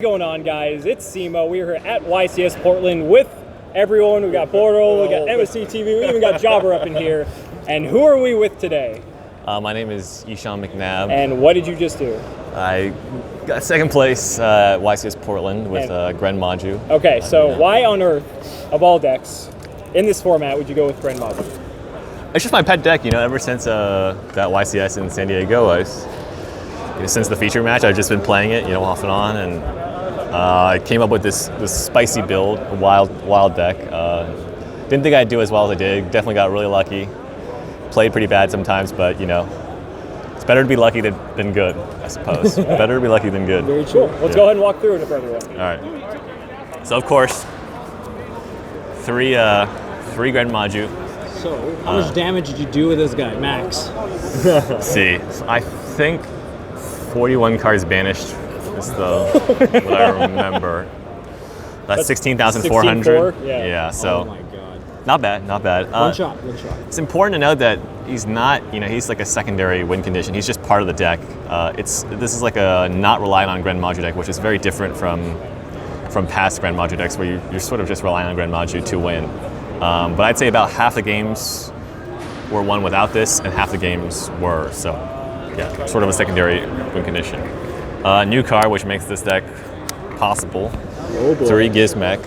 What's going on, guys? It's Simo. We're here at YCS Portland with everyone. We got Bortle, we got MSC TV, we even got Jobber up in here. And who are we with today? My name is Yishan McNabb. And what did you just do? I got second place at YCS Portland with Gren Maju. Okay, so why on earth, of all decks, in this format, would you go with Gren Maju? It's just my pet deck, ever since that YCS in San Diego. Since the feature match, I've just been playing it, off and on, and I came up with this spicy build, a wild deck. Didn't think I'd do as well as I did. Definitely got really lucky. Played pretty bad sometimes, but it's better to be lucky than good, I suppose. Better to be lucky than good. Very true. Let's go ahead and walk through it for everyone. All right. So of course, three Gren Maju. So, how much damage did you do with this guy, max? Let's see. So I think 41 cards banished is what I remember. That's 16,400. Yeah. So. Oh my god. Not bad. One shot. It's important to note that he's not, he's like a secondary win condition. He's just part of the deck. This is like a not relying on Gren Maju deck, which is very different from past Gren Maju decks where you're sort of just relying on Gren Maju to win. But I'd say about half the games were won without this, and half the games were. So, yeah, sort of a secondary win condition. New card, which makes this deck possible. 3 Gizmek.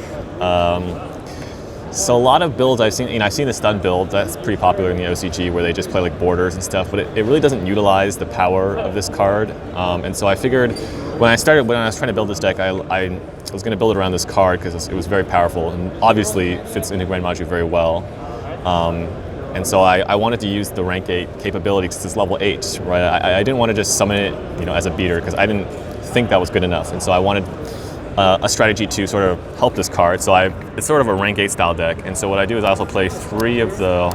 So a lot of builds I've seen, I've seen the stun build, that's pretty popular in the OCG where they just play like borders and stuff, but it really doesn't utilize the power of this card. And so I figured when I was trying to build this deck, I was going to build it around this card because it was very powerful and obviously fits into Gren Maju very well. And so I wanted to use the rank 8 capability because it's level 8, right? I didn't want to just summon it, as a beater because I didn't think that was good enough. And so I wanted a strategy to sort of help this card. So it's sort of a rank 8 style deck. And so what I do is I also play 3 of the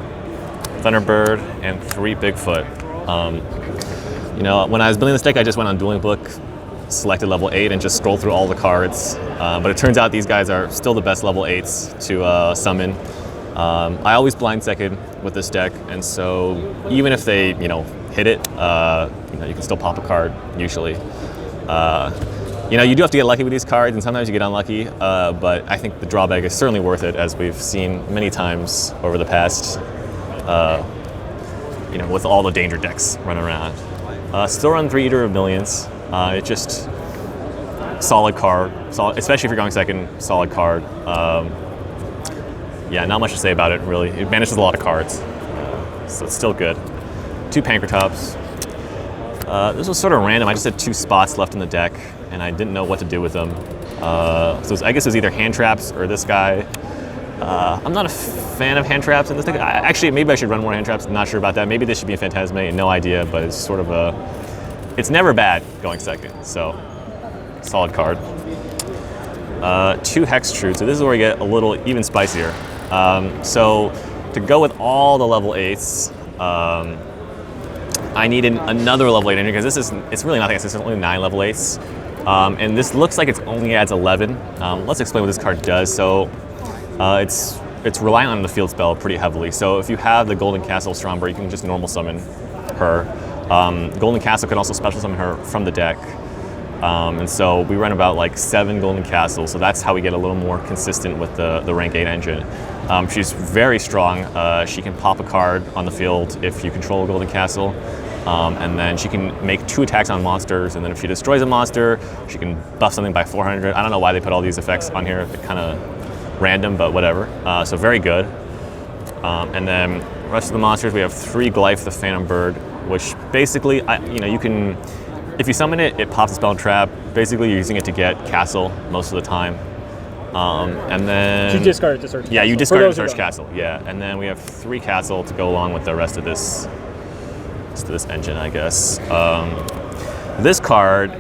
Thunderbird and 3 Bigfoot. When I was building this deck, I just went on Dueling Book, selected level 8, and just scrolled through all the cards. But it turns out these guys are still the best level 8s to summon. I always blind second with this deck, and so even if they, hit it, you can still pop a card usually. You do have to get lucky with these cards, and sometimes you get unlucky, but I think the drawback is certainly worth it, as we've seen many times over the past, with all the danger decks running around. Still run 3 Eater of Millions. It's just solid card, especially if you're going second, solid card. Yeah, not much to say about it, really. It banishes a lot of cards, so it's still good. 2 Pankratops. This was sort of random. I just had 2 spots left in the deck, and I didn't know what to do with them. So I guess it was either hand traps or this guy. I'm not a fan of hand traps in this deck. Actually, maybe I should run more hand traps. I'm not sure about that. Maybe this should be a Phantasme, no idea, but it's sort of it's never bad going second, so solid card. 2 Hextrude, so this is where we get a little even spicier. So to go with all the level 8s, I needed another level 8 engine because it's really nothing. It's only 9 level 8s. And this looks like it only adds 11. Let's explain what this card does. So it's relying on the field spell pretty heavily. So if you have the Golden Castle of Stromberg, you can just normal summon her. Golden Castle can also special summon her from the deck. And so we run about like 7 Golden Castles, so that's how we get a little more consistent with the rank 8 engine. She's very strong. She can pop a card on the field if you control a Golden Castle, and then she can make 2 attacks on monsters, and then if she destroys a monster, she can buff something by 400. I don't know why they put all these effects on here. They're kind of random, but whatever. So very good. And then the rest of the monsters, we have 3 Glyph the Phantom Bird, which basically, you can. If you summon it, it pops a spell and trap. Basically, you're using it to get Castle most of the time. And then... You discard it to search Castle. Yeah, you discard it to search Castle, yeah. And then we have 3 Castle to go along with the rest of this engine, I guess. This card,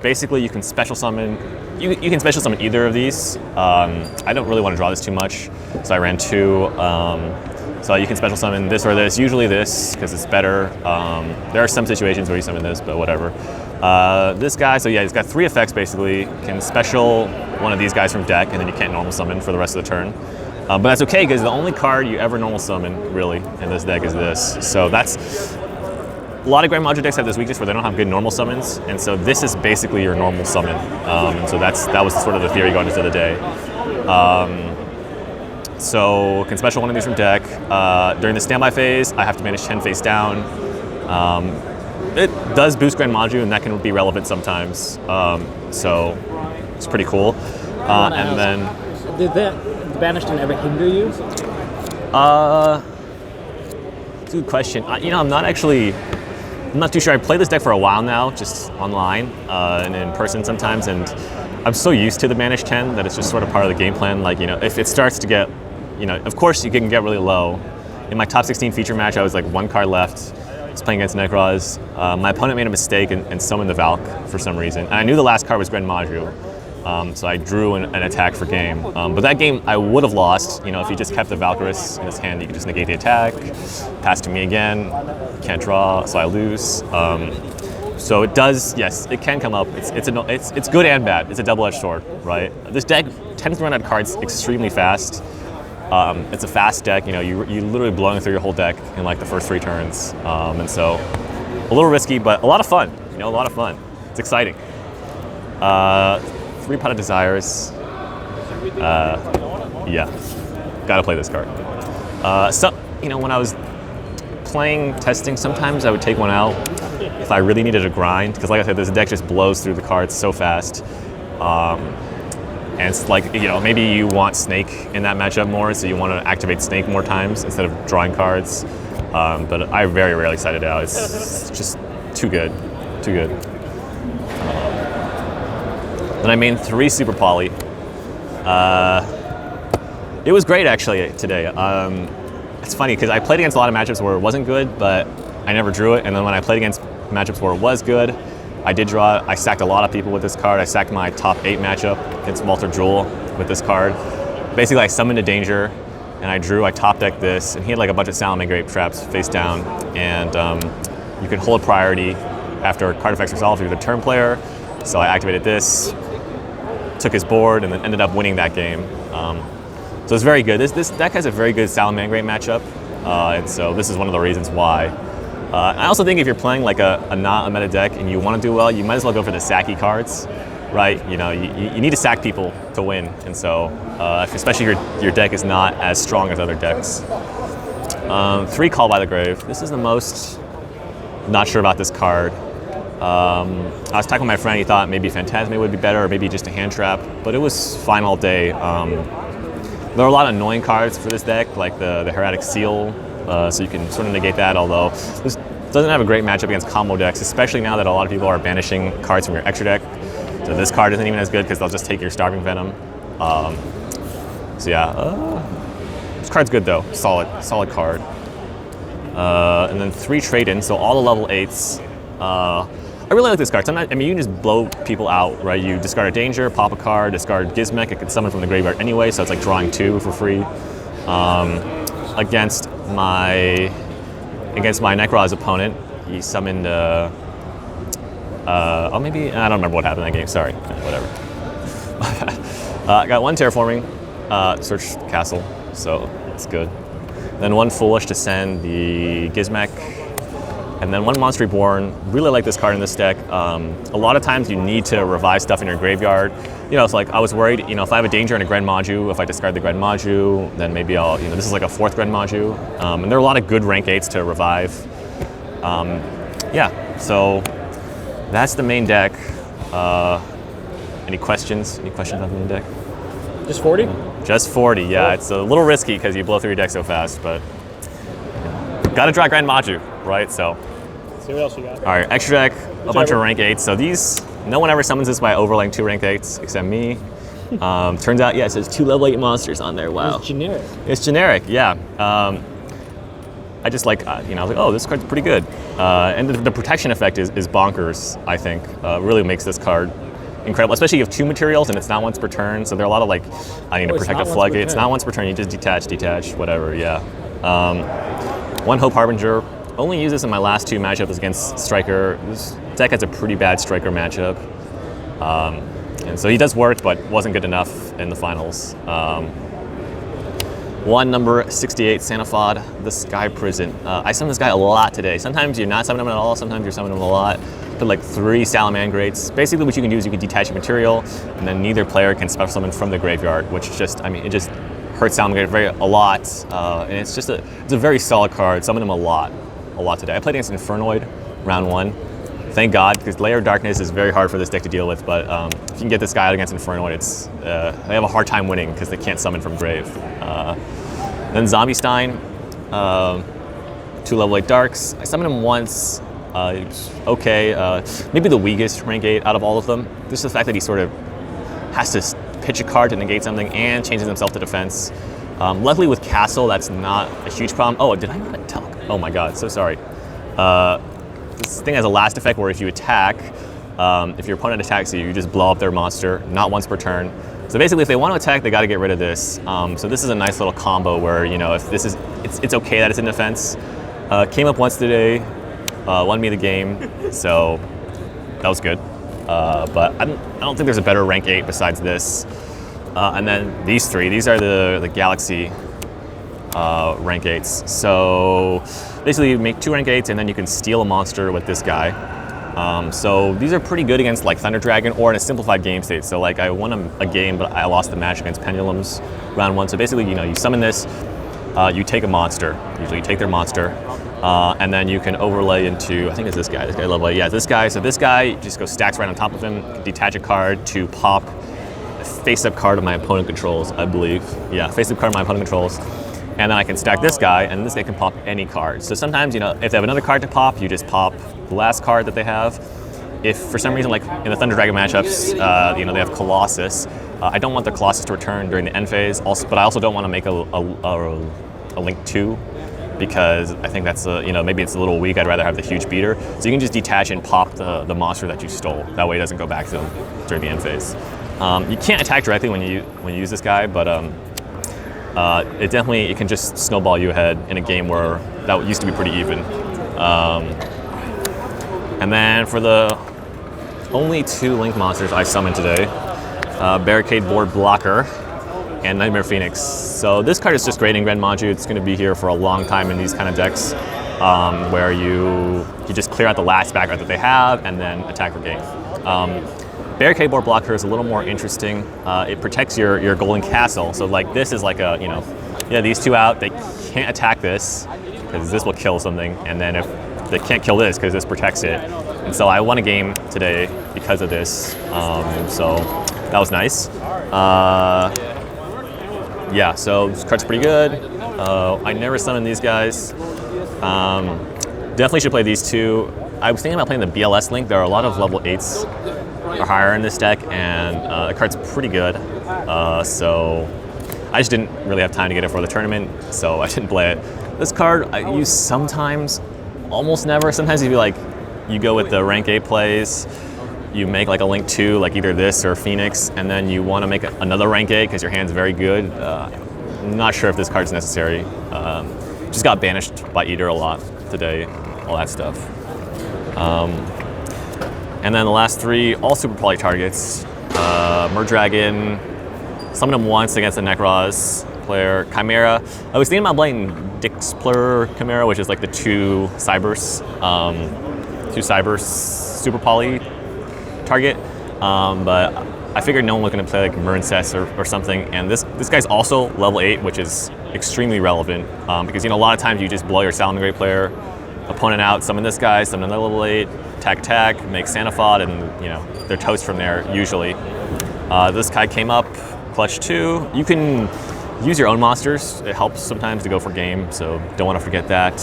basically you can special summon... You can special summon either of these. I don't really want to draw this too much, so I ran 2. So you can special summon this or this, usually this, because it's better. There are some situations where you summon this, but whatever. This guy, so yeah, he's got 3 effects basically. Can special one of these guys from deck, and then you can't normal summon for the rest of the turn. But that's okay, because the only card you ever normal summon, really, in this deck is this. So that's lot of Gren Maju decks have this weakness where they don't have good normal summons, and so this is basically your normal summon. So that was sort of the theory going into the day. So can special one of these from deck. During the standby phase, I have to manage 10 face down. It does boost Gren Maju, and that can be relevant sometimes. So it's pretty cool. And then, did that Banished ever hinder you? it's a good question. I'm not too sure. I played this deck for a while now, just online and in person sometimes, and I'm so used to the Banish 10 that it's just sort of part of the game plan. Like, if it starts to get, of course you can get really low. In my top 16 feature match, I was like 1 card left. I was playing against Necroz. My opponent made a mistake and summoned the Valk for some reason. And I knew the last card was Gren Maju. So I drew an attack for game. But that game I would have lost, if he just kept the Valkyris in his hand. He could just negate the attack, pass to me again, can't draw, so I lose. So it does, yes, it can come up. It's good and bad. It's a double-edged sword, right? This deck tends to run out of cards extremely fast. It's a fast deck. You're literally blowing through your whole deck in like the first 3 turns, and so a little risky, but a lot of fun. A lot of fun. It's exciting. 3 Pot of Desires. Yeah, gotta play this card. When I was playing testing, sometimes I would take one out if I really needed to grind, because like I said, this deck just blows through the cards so fast. And it's like, maybe you want Snake in that matchup more, so you want to activate Snake more times instead of drawing cards. But I very rarely side it out. It's just too good, too good. Then I made 3 Super Poly. It was great actually today. It's funny because I played against a lot of matchups where it wasn't good, but I never drew it. And then when I played against matchups where it was good, I did draw it. I sacked a lot of people with this card. I sacked my top 8 matchup against Walter Jewell with this card. Basically, I summoned a Danger, and I top decked this, and he had like a bunch of Salamander traps face down, and you could hold priority after card effects resolve if you're the turn player. So I activated this, took his board, and then ended up winning that game. So it's very good. This deck has a very good Salamander matchup, and so this is one of the reasons why. I also think if you're playing like a not a meta deck and you want to do well, you might as well go for the sacky cards, right? You need to sack people to win, and so especially if your deck is not as strong as other decks. 3 Call by the Grave. This is the most not sure about this card. I was talking with my friend. He thought maybe Phantasma would be better, or maybe just a hand trap, but it was fine all day. There are a lot of annoying cards for this deck, like the Heretic Seal, so you can sort of negate that, although this doesn't have a great matchup against combo decks, especially now that a lot of people are banishing cards from your extra deck. So this card isn't even as good because they'll just take your Starving Venom. So yeah, this card's good though, solid card. And then 3 Trade-In, so all the level 8s. I really like this card. Sometimes, you can just blow people out, right? You discard a Danger, pop a card, discard Gizmek. It can summon from the graveyard anyway, so it's like drawing 2 for free. Against my Necroz opponent, he summoned. Maybe I don't remember what happened in that game. Sorry, whatever. I got 1 Terraforming, search Castle, so it's good. Then 1 Foolish to send the Gizmek. And then 1 Monster Reborn. Really like this card in this deck. A lot of times you need to revive stuff in your graveyard. It's like I was worried, if I have a Danger and a Gren Maju, if I discard the Gren Maju, then maybe I'll, this is like a 4th Gren Maju. And there are a lot of good rank 8s to revive. Yeah, so that's the main deck. Any questions? Any questions on the main deck? Just 40? Just 40, yeah. Cool. It's a little risky because you blow through your deck so fast, but gotta draw Gren Maju, right? So. See what else you got. All right, extra deck, a bunch of rank 8s. So these, no one ever summons this by overlaying 2 rank 8s except me. Turns out, yeah, it says 2 level 8 monsters on there. Wow. It's generic. It's generic, yeah. I just like, I was like, oh, this card's pretty good. And the protection effect is bonkers, I think. Really makes this card incredible, especially if you have 2 materials and it's not once per turn. So there are a lot of like, I need to protect a floodgate. It's not once per turn, you just detach, whatever, yeah. 1 Hope Harbinger. Only use this in my last 2 matchups against Striker. This deck has a pretty bad Striker matchup. And so he does work, but wasn't good enough in the finals. 1 One number 68 Sanafod, the Sky Prison. I summon this guy a lot today. Sometimes you're not summoning him at all, sometimes you're summoning him a lot. Put like 3 Salamangrates. Basically what you can do is you can detach your material, and then neither player can special summon from the graveyard, which just, I mean, it just hurts Salamangrate a lot. And it's just it's a very solid card. Summon him a lot today. I played against Infernoid round 1. Thank God, because Layer of Darkness is very hard for this deck to deal with, but if you can get this guy out against Infernoid, they have a hard time winning because they can't summon from grave. Then Zombie Stein, 2 level 8 darks. I summoned him once, okay, maybe the weakest rank 8 out of all of them. Just the fact that he sort of has to pitch a card to negate something and changes himself to defense. Luckily with Castle, that's not a huge problem. Oh, did I not tell? Oh my God, so sorry. This thing has a last effect where if you attack, if your opponent attacks you, you just blow up their monster, not once per turn. So basically, if they want to attack, they got to get rid of this. So this is a nice little combo where, you know, if this is, it's okay that it's in defense. Came up once today, won me the game, so that was good. But I don't think there's a better rank 8 besides this. And then these 3, these are the Galaxy rank 8s. So basically you make 2 rank 8s and then you can steal a monster with this guy. So these are pretty good against like Thunder Dragon or in a simplified game state. So like I won a game, but I lost the match against Pendulums round 1. So basically, you know, you summon this, you take a monster. Usually you take their monster, and then you can overlay into, I think it's this guy level 8. Yeah, this guy. So this guy just goes stacks right on top of him, detach a card to pop a face-up card of my opponent controls, I believe. Yeah, face-up card of my opponent controls. And then I can stack this guy, and this guy can pop any card. So sometimes, you know, if they have another card to pop, you just pop the last card that they have. If for some reason, like in the Thunder Dragon matchups, you know, they have Colossus, I don't want the Colossus to return during the end phase, but I also don't want to make a Link 2, because I think that's, you know, maybe it's a little weak. I'd rather have the huge beater. So you can just detach and pop the monster that you stole. That way it doesn't go back to them during the end phase. You can't attack directly when you use this guy, but it can just snowball you ahead in a game where that used to be pretty even. And then for the only 2 Link monsters I summoned today, Barricade Board Blocker and Nightmare Phoenix. So this card is just great in Gren Maju. It's going to be here for a long time in these kind of decks, where you just clear out the last background that they have and then attack for game. Barricade Board Blocker is a little more interesting. It protects your Golden Castle. So like this is like these 2 out, they can't attack this because this will kill something. And then if they can't kill this because this protects it. And so I won a game today because of this. So that was nice. Yeah, so this card's pretty good. I never summoned these guys. Definitely should play these 2. I was thinking about playing the BLS Link. There are a lot of level 8s or higher in this deck, and the card's pretty good. So I just didn't really have time to get it for the tournament, so I didn't play it. This card I use sometimes, almost never. Sometimes you go with the rank 8 plays, you make like a Link 2, like either this or Phoenix, and then you want to make another rank 8 because your hand's very good. I'm not sure if this card's necessary. Just got banished by Eater a lot today, all that stuff. And then the last 3, all super poly targets. Murdragon, summoned him once against the Necroz player. Chimera, I was thinking about playing Dixplur Chimera, which is like the 2 Cybers super poly target. But I figured no one was going to play like Murncess or something. And this guy's also level 8, which is extremely relevant because, you know, a lot of times you just blow your Salamangreat player opponent out, summon this guy, summon another level 8, attack, make Sanafod, and you know they're toast from there usually. This guy came up, clutch 2. You can use your own monsters. It helps sometimes to go for game, so don't want to forget that.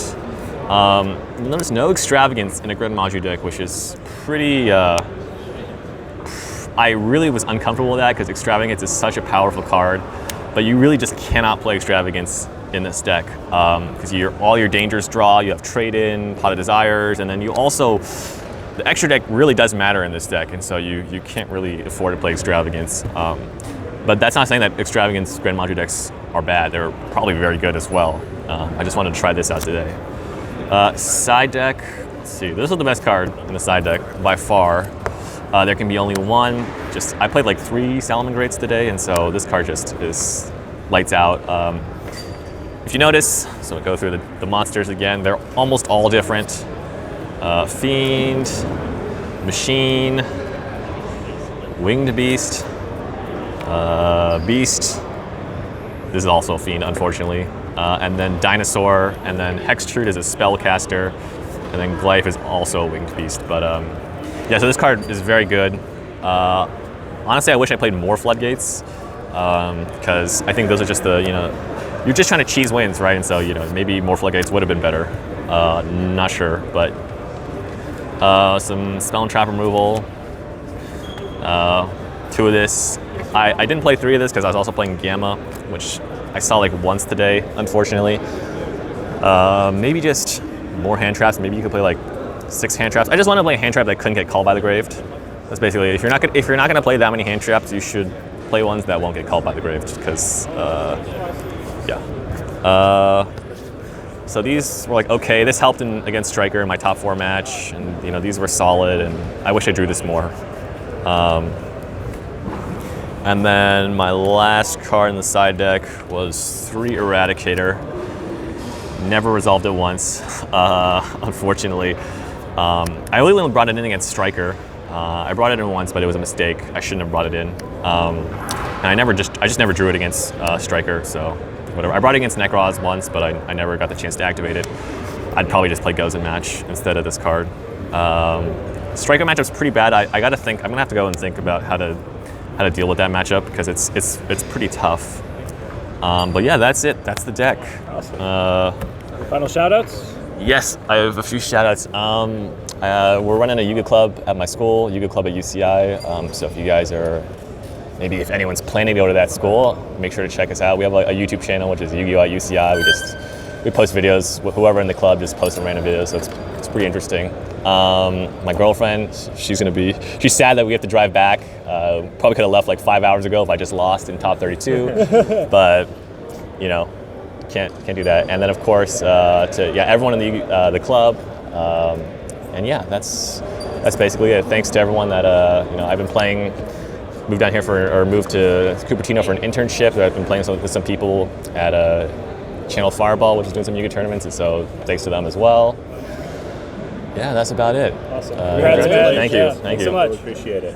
Notice no extravagance in a Gren Maju deck, which is pretty. I really was uncomfortable with that because extravagance is such a powerful card, but you really just cannot play extravagance in this deck because all your dangers draw. You have trade-in, Pot of Desires, and then you also. The extra deck really does matter in this deck, and so you can't really afford to play extravagance. But that's not saying that extravagance Gren Maju decks are bad. They're probably very good as well. I just wanted to try this out today. Side deck, let's see. This is the best card in the side deck by far. There can be only one. I played like 3 Salamangrates today, and so this card just is lights out. if you notice, so we go through the monsters again. They're almost all different. Fiend, Machine, Winged Beast, Beast. This is also a Fiend, unfortunately. And then Dinosaur, and then Hextrude is a spellcaster, and then Glyph is also a Winged Beast. But yeah, so this card is very good. Honestly, I wish I played more Floodgates, because I think those are just the, you're just trying to cheese wins, right? And so, maybe more Floodgates would have been better. Not sure, but some Spell and Trap removal. 2 of this. I didn't play 3 of this because I was also playing Gamma, which I saw like once today, unfortunately. Maybe just more hand traps. Maybe you could play like 6 hand traps. I just want to play a hand trap that couldn't get called by the Graved. That's basically, if you're not gonna play that many hand traps, you should play ones that won't get called by the Graved, because yeah. So these were like okay. This helped against Striker in my top 4 match, and these were solid. And I wish I drew this more. And then my last card in the side deck was 3 Eradicator. Never resolved it once, unfortunately. I only brought it in against Striker. I brought it in once, but it was a mistake. I shouldn't have brought it in. And I just never drew it against Striker, so whatever. I brought it against Necroz once, but I never got the chance to activate it. I'd probably just play Gozen match instead of this card. Striker matchup's pretty bad. I gotta think. I'm gonna have to go and think about how to deal with that matchup, because it's pretty tough. But yeah, that's it. That's the deck. Awesome. Final shout-outs? Yes, I have a few shout-outs. We're running a Yuga club at my school, Yuga club at UCI. So if you guys are, maybe if anyone's planning to go to that school, make sure to check us out. We have a YouTube channel, which is Yu-Gi-Oh! At UCI. We post videos. Whoever in the club just posts some random videos, so it's pretty interesting. My girlfriend, she's sad that we have to drive back. Probably could have left like 5 hours ago if I just lost in top 32, but can't do that. And then of course to everyone in the club, and yeah, that's basically it. Thanks to everyone that I've been playing. Moved down here moved to Cupertino for an internship. I've been playing with some people at Channel Fireball, which is doing some Yuga tournaments, and so thanks to them as well. Yeah, that's about it. Awesome. Congrats, man. Thank you. Yeah, thanks so much. Appreciate it.